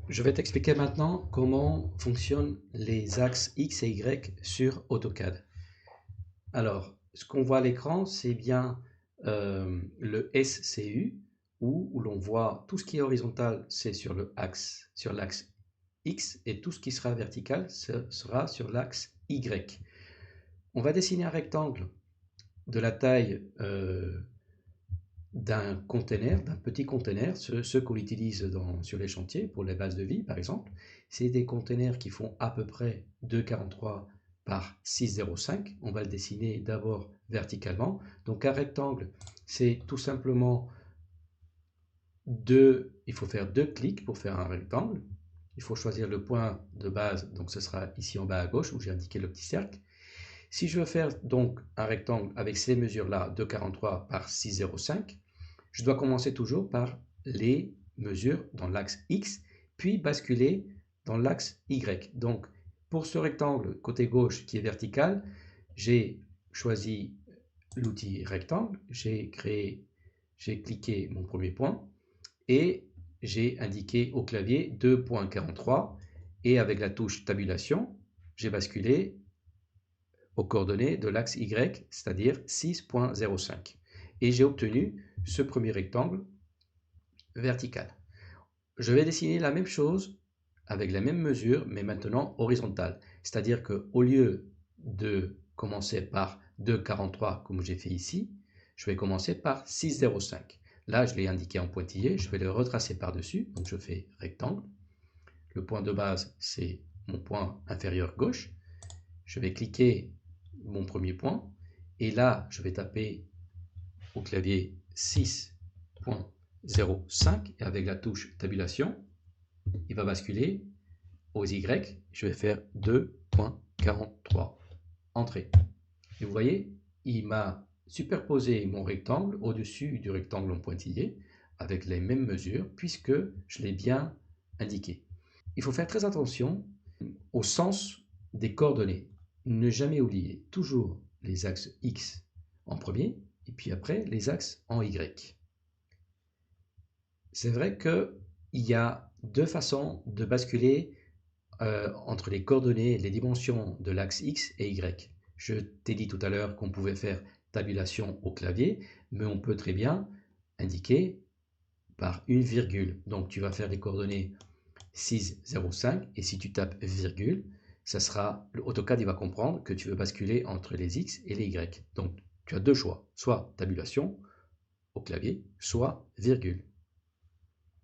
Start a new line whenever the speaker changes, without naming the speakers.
Je vais t'expliquer maintenant comment fonctionnent les axes X et Y sur AutoCAD. Alors, ce qu'on voit à l'écran, c'est bien le SCU, où l'on voit tout ce qui est horizontal, c'est sur l'axe X, et tout ce qui sera vertical, ce sera sur l'axe Y. On va dessiner un rectangle de la taille d'un container, d'un petit container, ceux qu'on utilise sur les chantiers pour les bases de vie par exemple. C'est des containers qui font à peu près 2,43 par 6,05. On va le dessiner d'abord verticalement. Donc un rectangle, c'est tout simplement il faut faire 2 clics pour faire un rectangle. Il faut choisir le point de base, donc ce sera ici en bas à gauche où j'ai indiqué le petit cercle. Si je veux faire donc un rectangle avec ces mesures-là, 2,43 par 6,05, je dois commencer toujours par les mesures dans l'axe X, puis basculer dans l'axe Y. Donc, pour ce rectangle côté gauche qui est vertical, j'ai choisi l'outil rectangle, j'ai cliqué mon premier point et j'ai indiqué au clavier 2,43 et avec la touche tabulation, j'ai basculé aux coordonnées de l'axe Y, c'est-à-dire 6,05. Et j'ai obtenu ce premier rectangle vertical. Je vais dessiner la même chose avec la même mesure, mais maintenant horizontale. C'est-à-dire qu'au lieu de commencer par 2,43 comme j'ai fait ici, je vais commencer par 6,05. Là, je l'ai indiqué en pointillé, je vais le retracer par-dessus. Donc je fais rectangle. Le point de base, c'est mon point inférieur gauche. Je vais cliquer mon premier point et là, je vais taper au clavier 6,05 et avec la touche tabulation, il va basculer aux Y. Je vais faire 2,43. Entrée. Et vous voyez, il m'a superposé mon rectangle au-dessus du rectangle en pointillé avec les mêmes mesures puisque je l'ai bien indiqué. Il faut faire très attention au sens des coordonnées. Ne jamais oublier toujours les axes X en premier et puis après les axes en Y. C'est vrai qu'il y a deux façons de basculer entre les coordonnées et les dimensions de l'axe X et Y. Je t'ai dit tout à l'heure qu'on pouvait faire tabulation au clavier, mais on peut très bien indiquer par une virgule. Donc tu vas faire les coordonnées 6,05 et si tu tapes virgule, ça sera, AutoCAD il va comprendre que tu veux basculer entre les X et les Y. Donc tu as deux choix, soit tabulation au clavier, soit virgule.